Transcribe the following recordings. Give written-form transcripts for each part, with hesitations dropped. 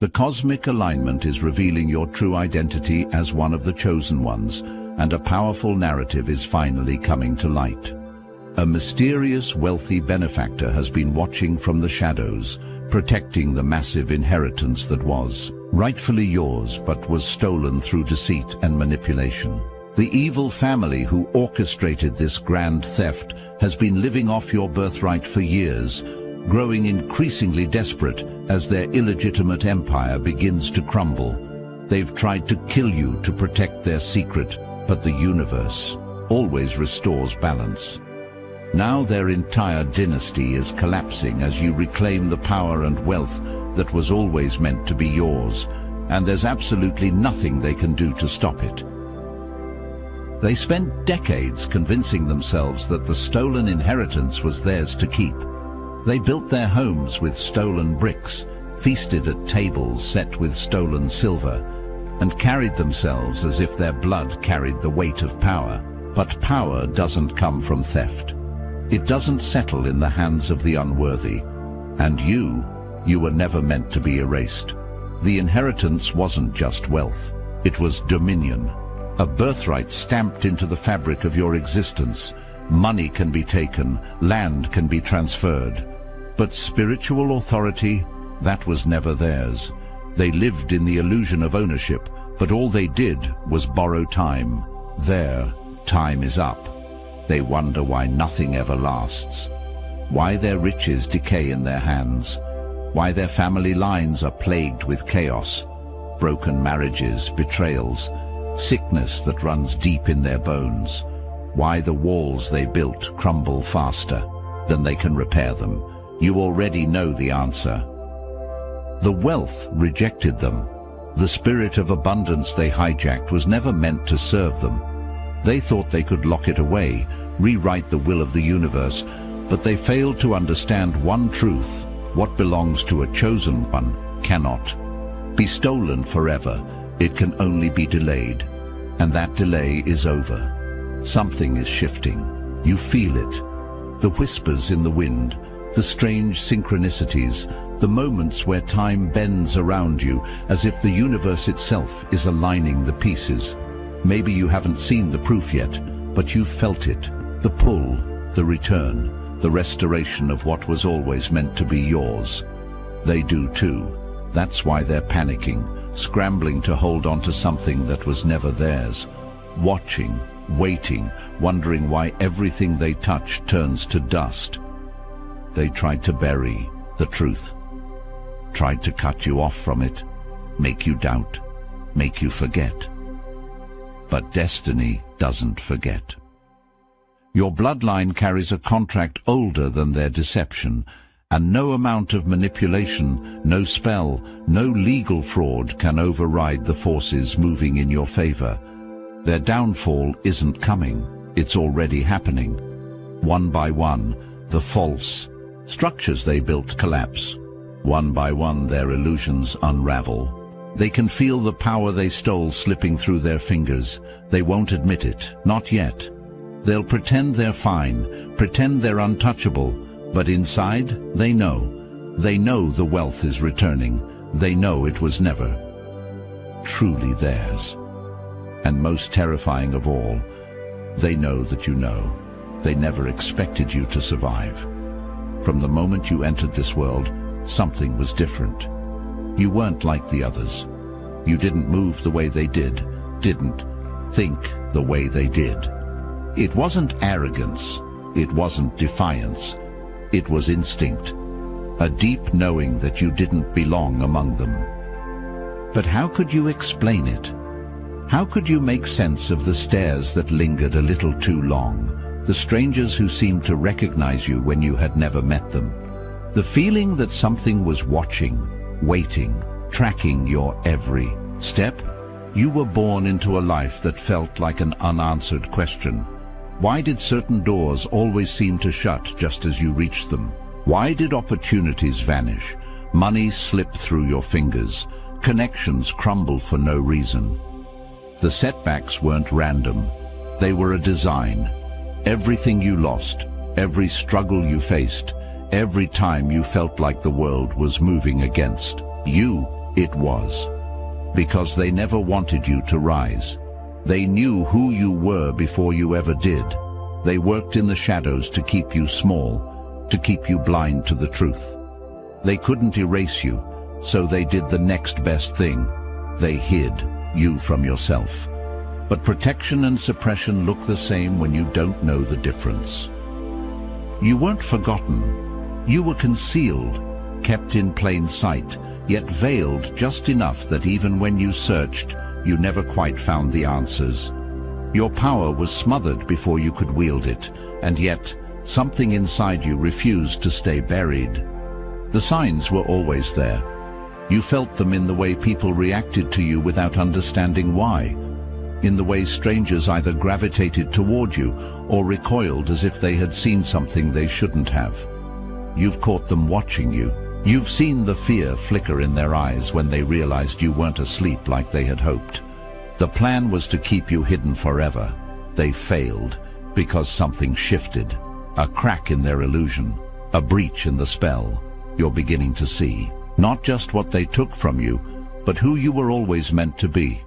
The cosmic alignment is revealing your true identity as one of the chosen ones, and a powerful narrative is finally coming to light. A mysterious, wealthy benefactor has been watching from the shadows, protecting the massive inheritance that was rightfully yours but was stolen through deceit and manipulation. The evil family who orchestrated this grand theft has been living off your birthright for years, growing increasingly desperate as their illegitimate empire begins to crumble. They've tried to kill you to protect their secret, but the universe always restores balance. Now their entire dynasty is collapsing as you reclaim the power and wealth that was always meant to be yours, and there's absolutely nothing they can do to stop it. They spent decades convincing themselves that the stolen inheritance was theirs to keep. They built their homes with stolen bricks, feasted at tables set with stolen silver, and carried themselves as if their blood carried the weight of power. But power doesn't come from theft. It doesn't settle in the hands of the unworthy. And you were never meant to be erased. The inheritance wasn't just wealth. It was dominion. A birthright stamped into the fabric of your existence. Money can be taken, land can be transferred. But spiritual authority, that was never theirs. They lived in the illusion of ownership, but all they did was borrow time. Their time is up. They wonder why nothing ever lasts. Why their riches decay in their hands. Why their family lines are plagued with chaos. Broken marriages, betrayals, sickness that runs deep in their bones. Why the walls they built crumble faster than they can repair them. You already know the answer. The wealth rejected them. The spirit of abundance they hijacked was never meant to serve them. They thought they could lock it away, rewrite the will of the universe, but they failed to understand one truth: what belongs to a chosen one cannot be stolen forever. It can only be delayed, and that delay is over. Something is shifting. You feel it. The whispers in the wind, the strange synchronicities, the moments where time bends around you as if the universe itself is aligning the pieces. Maybe you haven't seen the proof yet, but you've felt it. The pull, the return, the restoration of what was always meant to be yours. They do too. That's why they're panicking, scrambling to hold on to something that was never theirs. Watching, waiting, wondering why everything they touch turns to dust. They tried to bury the truth, tried to cut you off from it, make you doubt, make you forget. But destiny doesn't forget. Your bloodline carries a contract older than their deception, and no amount of manipulation, no spell, no legal fraud can override the forces moving in your favor. Their downfall isn't coming, it's already happening. One by one, the false structures they built collapse. One by one, their illusions unravel. They can feel the power they stole slipping through their fingers. They won't admit it, not yet. They'll pretend they're fine, pretend they're untouchable, but inside, they know. They know the wealth is returning. They know it was never truly theirs. And most terrifying of all, they know that you know. They never expected you to survive. From the moment you entered this world, something was different. You weren't like the others. You didn't move the way they did, didn't think the way they did. It wasn't arrogance, it wasn't defiance, it was instinct, a deep knowing that you didn't belong among them. But how could you explain it? How could you make sense of the stares that lingered a little too long, the strangers who seemed to recognize you when you had never met them, the feeling that something was watching, waiting, tracking your every step? You were born into a life that felt like an unanswered question. Why did certain doors always seem to shut just as you reached them? Why did opportunities vanish? Money slip through your fingers. Connections crumble for no reason. The setbacks weren't random. They were a design. Everything you lost, every struggle you faced, every time you felt like the world was moving against you It was. Because they never wanted you to rise. They knew who you were before you ever did. They worked in the shadows to keep you small, to keep you blind to the truth. They couldn't erase you, so they did the next best thing. They hid you from yourself. But protection and suppression look the same when you don't know the difference. You weren't forgotten. You were concealed, kept in plain sight, yet veiled just enough that even when you searched, you never quite found the answers. Your power was smothered before you could wield it, and yet something inside you refused to stay buried. The signs were always there. You felt them in the way people reacted to you without understanding why, in the way strangers either gravitated toward you or recoiled as if they had seen something they shouldn't have. You've caught them watching you. You've seen the fear flicker in their eyes when they realized you weren't asleep like they had hoped. The plan was to keep you hidden forever. They failed because something shifted. A crack in their illusion, a breach in the spell. You're beginning to see, not just what they took from you, but who you were always meant to be.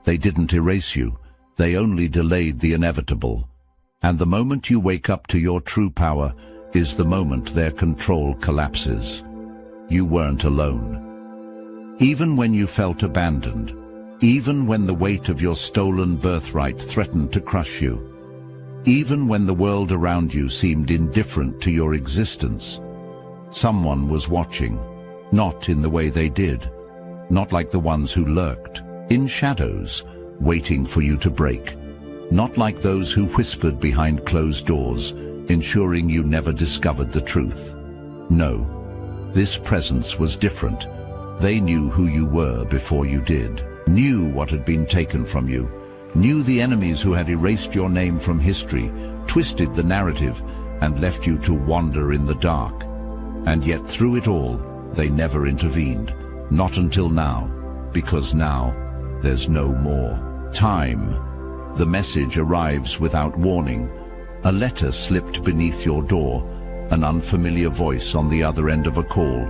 They didn't erase you, they only delayed the inevitable. And the moment you wake up to your true power is the moment their control collapses. You weren't alone. Even when you felt abandoned, even when the weight of your stolen birthright threatened to crush you, even when the world around you seemed indifferent to your existence, someone was watching, not in the way they did, not like the ones who lurked, in shadows, waiting for you to break, not like those who whispered behind closed doors, ensuring you never discovered the truth. No, this presence was different. They knew who you were before you did, knew what had been taken from you, knew the enemies who had erased your name from history, twisted the narrative, and left you to wander in the dark. And yet through it all, they never intervened. Not until now, because now, there's no more time. The message arrives without warning. A letter slipped beneath your door, an unfamiliar voice on the other end of a call,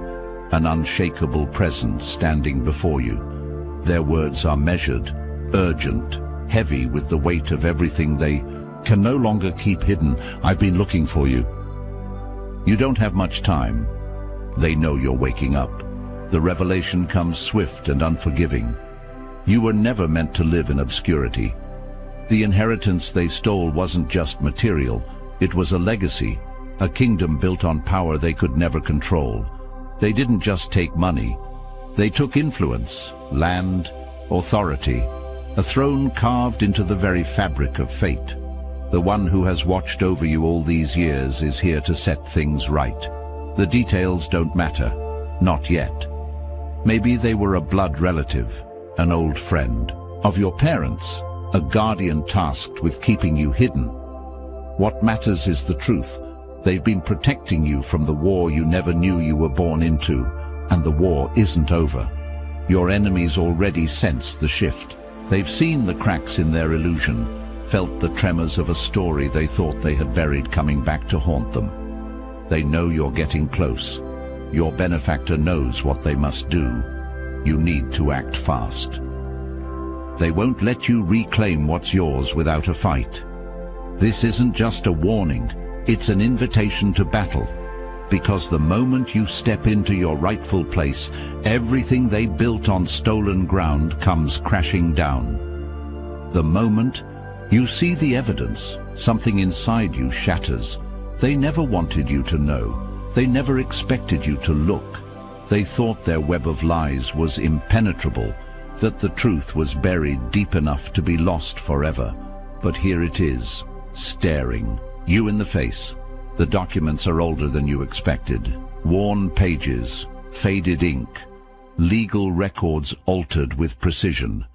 an unshakable presence standing before you. Their words are measured, urgent, heavy with the weight of everything they can no longer keep hidden. I've been looking for you. You don't have much time. They know you're waking up. The revelation comes swift and unforgiving. You were never meant to live in obscurity. The inheritance they stole wasn't just material, it was a legacy, a kingdom built on power they could never control. They didn't just take money, they took influence, land, authority, a throne carved into the very fabric of fate. The one who has watched over you all these years is here to set things right. The details don't matter, not yet. Maybe they were a blood relative, an old friend of your parents, a guardian tasked with keeping you hidden. What matters is the truth. They've been protecting you from the war you never knew you were born into, and the war isn't over. Your enemies already sense the shift. They've seen the cracks in their illusion, felt the tremors of a story they thought they had buried coming back to haunt them. They know you're getting close. Your benefactor knows what they must do. You need to act fast. They won't let you reclaim what's yours without a fight. This isn't just a warning, it's an invitation to battle. Because the moment you step into your rightful place, everything they built on stolen ground comes crashing down. The moment you see the evidence, something inside you shatters. They never wanted you to know. They never expected you to look. They thought their web of lies was impenetrable, that the truth was buried deep enough to be lost forever. But here it is, staring you in the face. The documents are older than you expected. Worn pages, faded ink, legal records altered with precision.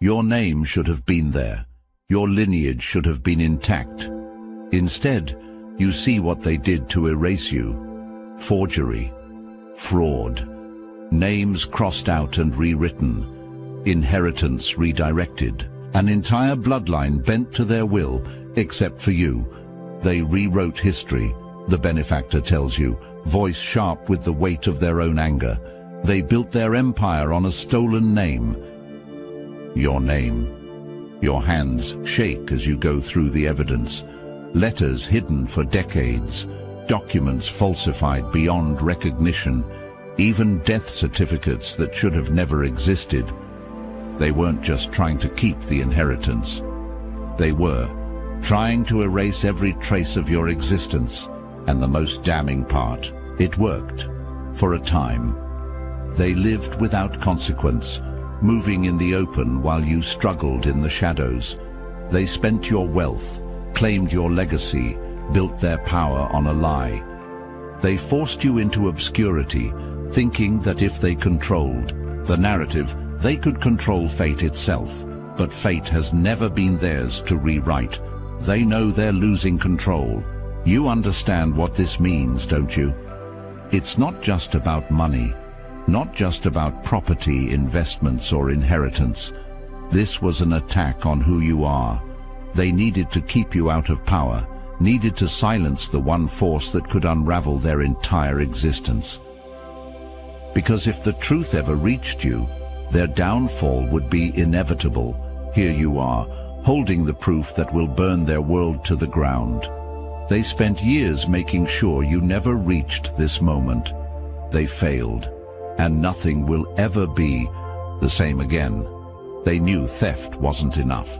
Your name should have been there. Your lineage should have been intact. Instead, you see what they did to erase you. Forgery, fraud, names crossed out and rewritten, inheritance redirected, an entire bloodline bent to their will, except for you. They rewrote history, the benefactor tells you, voice sharp with the weight of their own anger. They built their empire on a stolen name. Your name. Your hands shake as you go through the evidence. Letters hidden for decades, documents falsified beyond recognition, even death certificates that should have never existed. They weren't just trying to keep the inheritance. They were trying to erase every trace of your existence. And the most damning part, it worked. For a time. They lived without consequence, moving in the open while you struggled in the shadows. They spent your wealth, claimed your legacy, built their power on a lie. They forced you into obscurity, thinking that if they controlled the narrative, they could control fate itself. But fate has never been theirs to rewrite. They know they're losing control. You understand what this means, don't you? It's not just about money, not just about property, investments, or inheritance. This was an attack on who you are. They needed to keep you out of power, needed to silence the one force that could unravel their entire existence. Because if the truth ever reached you, their downfall would be inevitable. Here you are, holding the proof that will burn their world to the ground. They spent years making sure you never reached this moment. They failed, and nothing will ever be the same again. They knew theft wasn't enough.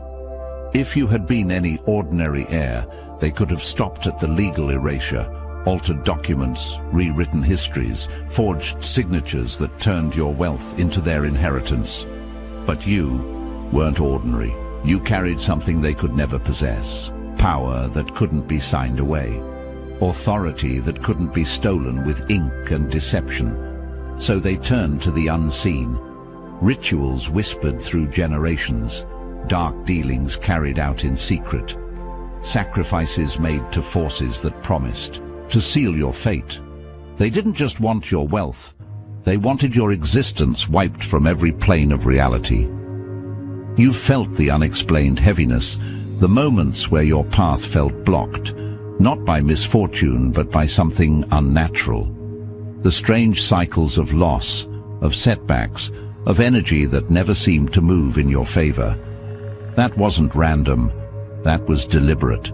If you had been any ordinary heir, they could have stopped at the legal erasure, altered documents, rewritten histories, forged signatures that turned your wealth into their inheritance. But you weren't ordinary. You carried something they could never possess. Power that couldn't be signed away. Authority that couldn't be stolen with ink and deception. So they turned to the unseen. Rituals whispered through generations. Dark dealings carried out in secret. Sacrifices made to forces that promised to seal your fate. They didn't just want your wealth. They wanted your existence wiped from every plane of reality. You felt the unexplained heaviness, the moments where your path felt blocked, not by misfortune but by something unnatural. The strange cycles of loss, of setbacks, of energy that never seemed to move in your favor. That wasn't random, that was deliberate.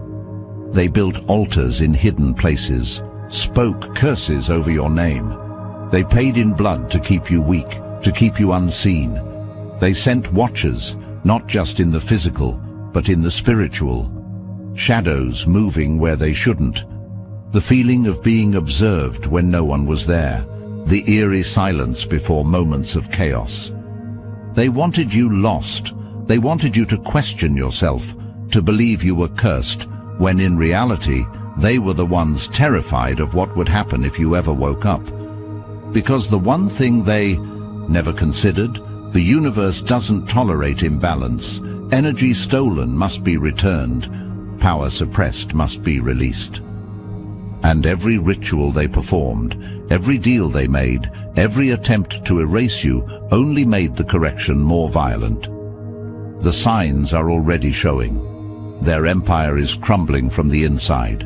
They built altars in hidden places, spoke curses over your name. They paid in blood to keep you weak, to keep you unseen. They sent watchers, not just in the physical, but in the spiritual. Shadows moving where they shouldn't. The feeling of being observed when no one was there. The eerie silence before moments of chaos. They wanted you lost. They wanted you to question yourself, to believe you were cursed, when in reality, they were the ones terrified of what would happen if you ever woke up. Because the one thing they never considered, the universe doesn't tolerate imbalance. Energy stolen must be returned. Power suppressed must be released. And every ritual they performed, every deal they made, every attempt to erase you only made the correction more violent. The signs are already showing. Their empire is crumbling from the inside.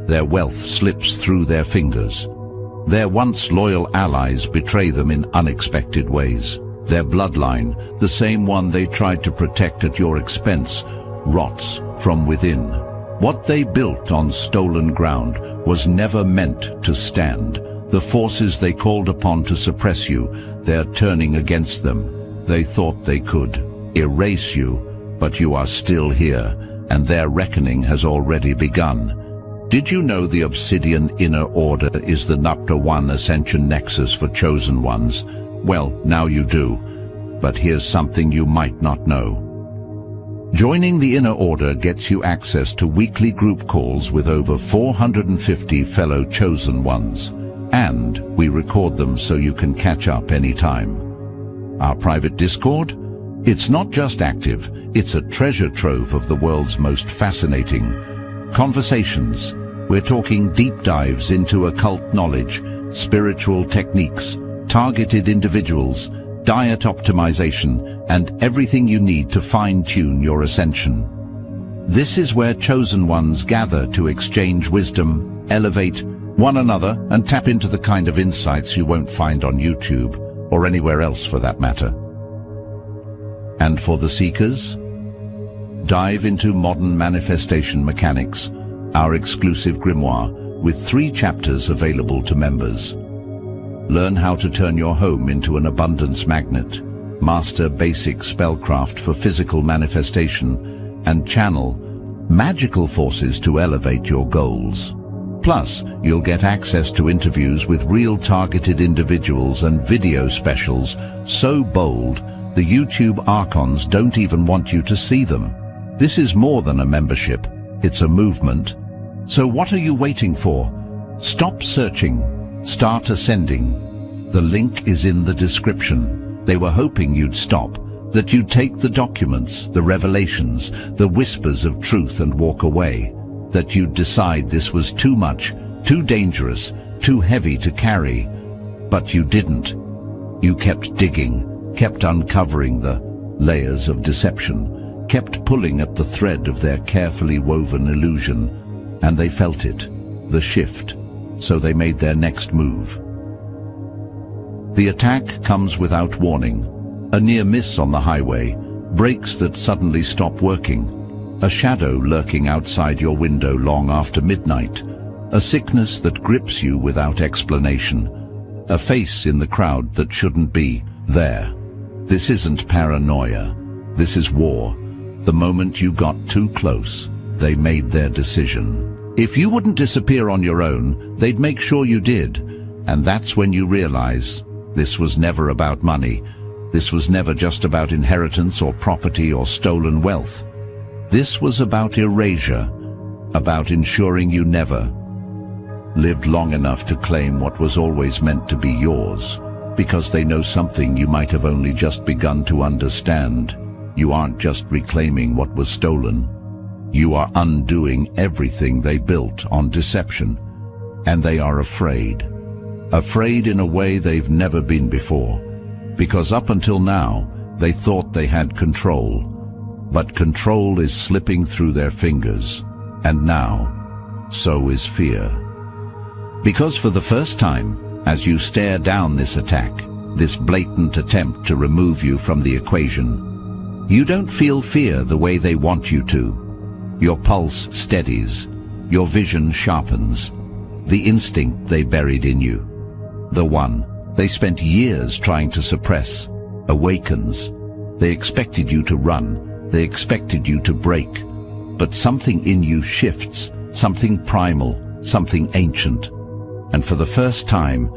Their wealth slips through their fingers. Their once loyal allies betray them in unexpected ways. Their bloodline, the same one they tried to protect at your expense, rots from within. What they built on stolen ground was never meant to stand. The forces they called upon to suppress you, they're turning against them. They thought they could erase you, but you are still here, and their reckoning has already begun. Did you know the Obsidian Inner Order is the #1 ascension nexus for chosen ones? Well, now you do. But here's something you might not know. Joining the Inner Order gets you access to weekly group calls with over 450 fellow chosen ones. And we record them so you can catch up anytime. Our private Discord? It's not just active, it's a treasure trove of the world's most fascinating conversations. We're talking deep dives into occult knowledge, spiritual techniques, targeted individuals, diet optimization, and everything you need to fine-tune your ascension. This is where chosen ones gather to exchange wisdom, elevate one another, and tap into the kind of insights you won't find on YouTube. or anywhere else for that matter. And for the seekers? Dive into Modern Manifestation Mechanics, our exclusive grimoire, with 3 chapters available to members. Learn how to turn your home into an abundance magnet, master basic spellcraft for physical manifestation, and channel magical forces to elevate your goals. Plus, you'll get access to interviews with real targeted individuals and video specials so bold, the YouTube archons don't even want you to see them. This is more than a membership, it's a movement. So what are you waiting for? Stop searching, start ascending. The link is in the description. They were hoping you'd stop, that you'd take the documents, the revelations, the whispers of truth and walk away, that you'd decide this was too much, too dangerous, too heavy to carry. But you didn't. You kept digging, kept uncovering the layers of deception, kept pulling at the thread of their carefully woven illusion, and they felt it, the shift, so they made their next move. The attack comes without warning. A near miss on the highway, brakes that suddenly stop working, a shadow lurking outside your window long after midnight, a sickness that grips you without explanation, a face in the crowd that shouldn't be there. This isn't paranoia, this is war. The moment you got too close, they made their decision. If you wouldn't disappear on your own, they'd make sure you did. And that's when you realize this was never about money. This was never just about inheritance or property or stolen wealth. This was about erasure, about ensuring you never lived long enough to claim what was always meant to be yours, because they know something you might have only just begun to understand. You aren't just reclaiming what was stolen. You are undoing everything they built on deception, and they are afraid. Afraid in a way they've never been before, because up until now, they thought they had control. But control is slipping through their fingers, and now, so is fear. Because for the first time, as you stare down this attack, this blatant attempt to remove you from the equation, you don't feel fear the way they want you to. Your pulse steadies, your vision sharpens. The instinct they buried in you, the one they spent years trying to suppress, awakens. They expected you to run, they expected you to break, but something in you shifts, something primal, something ancient. And for the first time,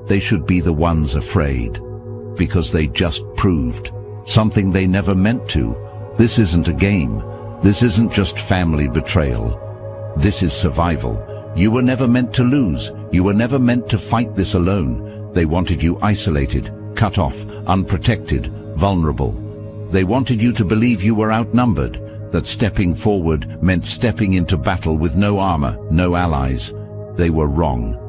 they should be the ones afraid, because they just proved something they never meant to. This isn't a game. This isn't just family betrayal. This is survival. You were never meant to lose. You were never meant to fight this alone. They wanted you isolated, cut off, unprotected, vulnerable. They wanted you to believe you were outnumbered, that stepping forward meant stepping into battle with no armor, no allies. They were wrong.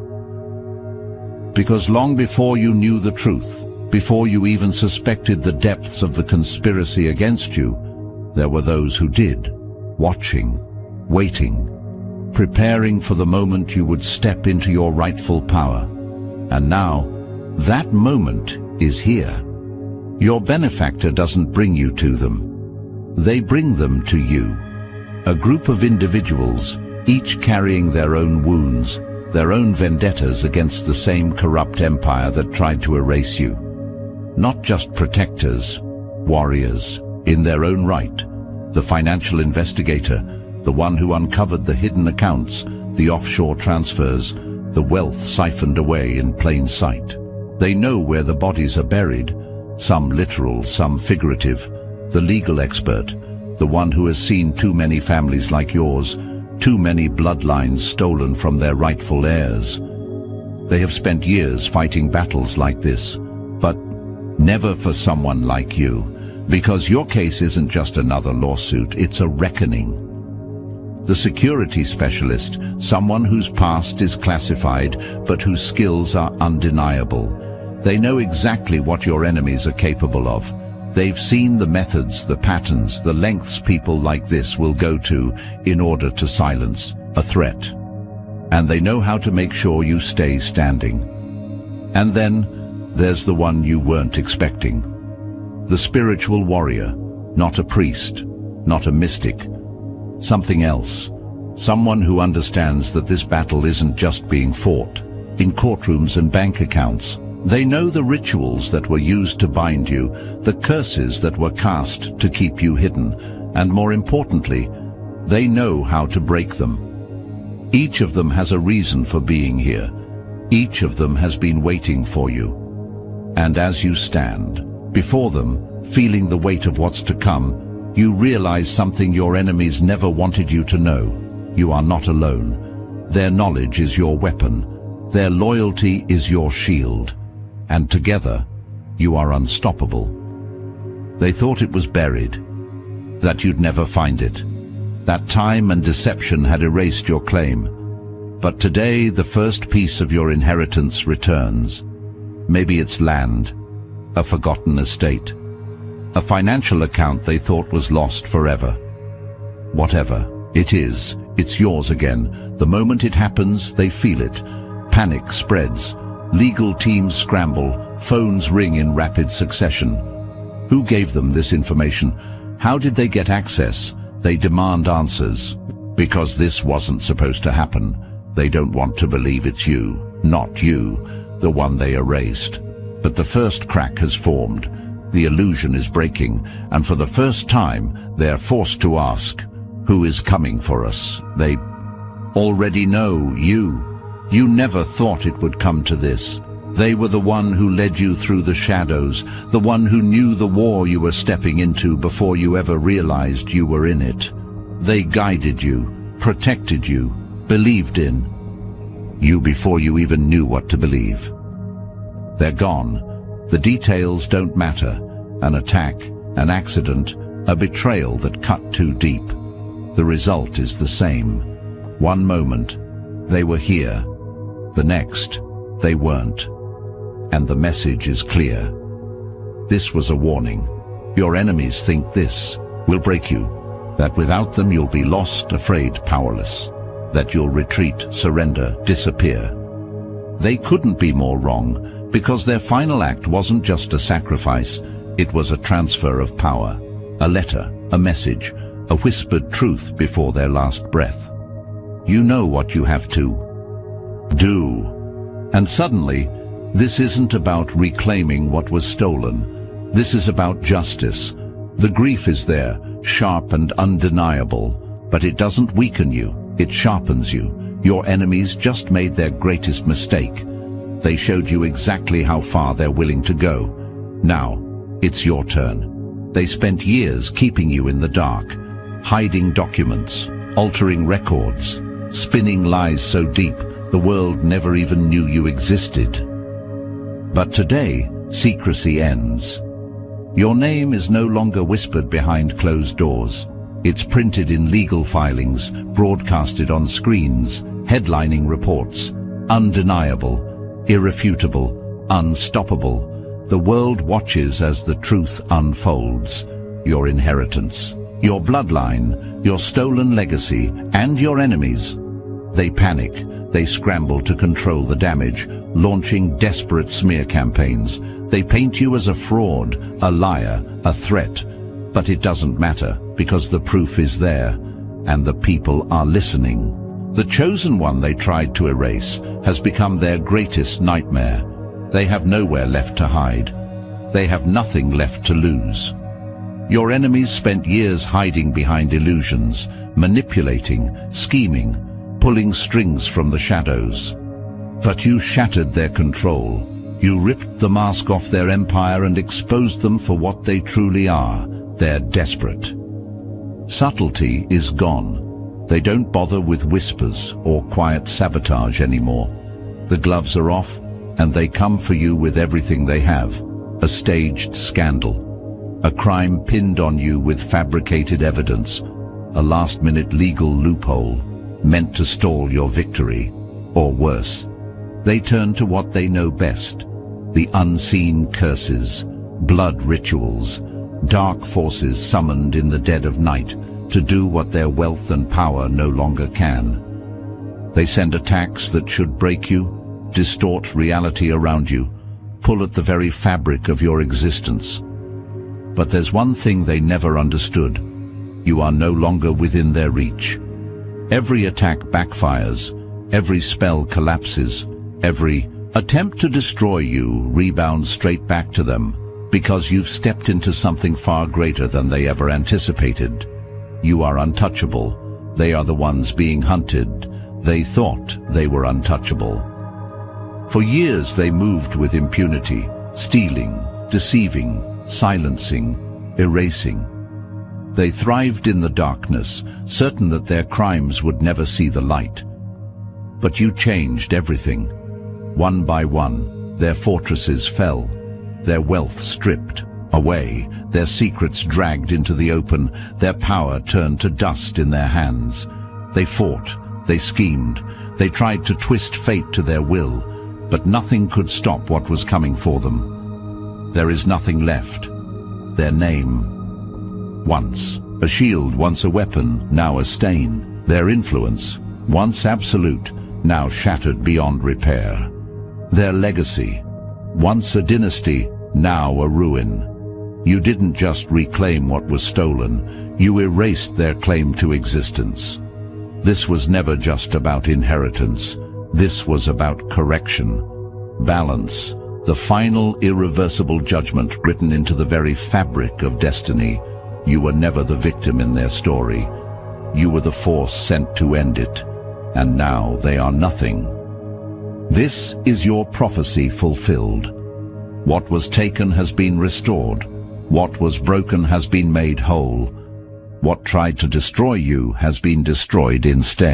Because long before you knew the truth, before you even suspected the depths of the conspiracy against you, there were those who did, watching, waiting, preparing for the moment you would step into your rightful power. And now, that moment is here. Your benefactor doesn't bring you to them. They bring them to you. A group of individuals, each carrying their own wounds, their own vendettas against the same corrupt empire that tried to erase you. Not just protectors, warriors, in their own right. The financial investigator, the one who uncovered the hidden accounts, the offshore transfers, the wealth siphoned away in plain sight. They know where the bodies are buried, some literal, some figurative. The legal expert, the one who has seen too many families like yours, too many bloodlines stolen from their rightful heirs. They have spent years fighting battles like this, but never for someone like you, because your case isn't just another lawsuit, it's a reckoning. The security specialist, someone whose past is classified, but whose skills are undeniable. They know exactly what your enemies are capable of. They've seen the methods, the patterns, the lengths people like this will go to in order to silence a threat. And they know how to make sure you stay standing. And then there's the one you weren't expecting. The spiritual warrior, not a priest, not a mystic, something else. Someone who understands that this battle isn't just being fought in courtrooms and bank accounts. They know the rituals that were used to bind you, the curses that were cast to keep you hidden, and more importantly, they know how to break them. Each of them has a reason for being here. Each of them has been waiting for you. And as you stand before them, feeling the weight of what's to come, you realize something your enemies never wanted you to know. You are not alone. Their knowledge is your weapon. Their loyalty is your shield. And together, you are unstoppable. They thought it was buried, that you'd never find it, that time and deception had erased your claim. But today, the first piece of your inheritance returns. Maybe it's land, a forgotten estate, a financial account they thought was lost forever. Whatever it is, it's yours again. The moment it happens, they feel it. Panic spreads. Legal teams scramble. Phones ring in rapid succession. Who gave them this information? How did they get access? They demand answers. Because this wasn't supposed to happen. They don't want to believe it's you, not you, the one they erased. But the first crack has formed. The illusion is breaking, and for the first time, they're forced to ask, who is coming for us? They already know you. You never thought it would come to this. They were the one who led you through the shadows, the one who knew the war you were stepping into before you ever realized you were in it. They guided you, protected you, believed in you before you even knew what to believe. They're gone. The details don't matter. An attack, an accident, a betrayal that cut too deep. The result is the same. One moment, they were here. The next, they weren't. And the message is clear. This was a warning. Your enemies think this will break you. That without them you'll be lost, afraid, powerless. That you'll retreat, surrender, disappear. They couldn't be more wrong, because their final act wasn't just a sacrifice, it was a transfer of power. A letter, a message, a whispered truth before their last breath. You know what you have to do. And suddenly, this isn't about reclaiming what was stolen. This is about justice. The grief is there, sharp and undeniable, but it doesn't weaken you, it sharpens you. Your enemies just made their greatest mistake. They showed you exactly how far they're willing to go. Now, it's your turn. They spent years keeping you in the dark, hiding documents, altering records, spinning lies so deep the world never even knew you existed. But today, secrecy ends. Your name is no longer whispered behind closed doors. It's printed in legal filings, broadcasted on screens, headlining reports. Undeniable, irrefutable, unstoppable. The world watches as the truth unfolds. Your inheritance, your bloodline, your stolen legacy, and your enemies. They panic. They scramble to control the damage, launching desperate smear campaigns. They paint you as a fraud, a liar, a threat. But it doesn't matter, because the proof is there, and the people are listening. The chosen one they tried to erase has become their greatest nightmare. They have nowhere left to hide. They have nothing left to lose. Your enemies spent years hiding behind illusions, manipulating, scheming, pulling strings from the shadows. But you shattered their control. You ripped the mask off their empire and exposed them for what they truly are. They're desperate. Subtlety is gone. They don't bother with whispers or quiet sabotage anymore. The gloves are off, and they come for you with everything they have. A staged scandal. A crime pinned on you with fabricated evidence. A last-minute legal loophole meant to stall your victory, or worse. They turn to what they know best, the unseen curses, blood rituals, dark forces summoned in the dead of night to do what their wealth and power no longer can. They send attacks that should break you, distort reality around you, pull at the very fabric of your existence. But there's one thing they never understood. You are no longer within their reach. Every attack backfires, every spell collapses, every attempt to destroy you rebounds straight back to them, because you've stepped into something far greater than they ever anticipated. You are untouchable. They are the ones being hunted. They thought they were untouchable. For years they moved with impunity, stealing, deceiving, silencing, erasing. They thrived in the darkness, certain that their crimes would never see the light. But you changed everything. One by one, their fortresses fell, their wealth stripped away, their secrets dragged into the open, their power turned to dust in their hands. They fought, they schemed, they tried to twist fate to their will, but nothing could stop what was coming for them. There is nothing left. Their name. Once a shield, once a weapon, now a stain. Their influence, once absolute, now shattered beyond repair. Their legacy, once a dynasty, now a ruin. You didn't just reclaim what was stolen, you erased their claim to existence. This was never just about inheritance. This was about correction, balance, the final irreversible judgment written into the very fabric of destiny. You were never the victim in their story. You were the force sent to end it, and now they are nothing. This is your prophecy fulfilled. What was taken has been restored. What was broken has been made whole. What tried to destroy you has been destroyed instead.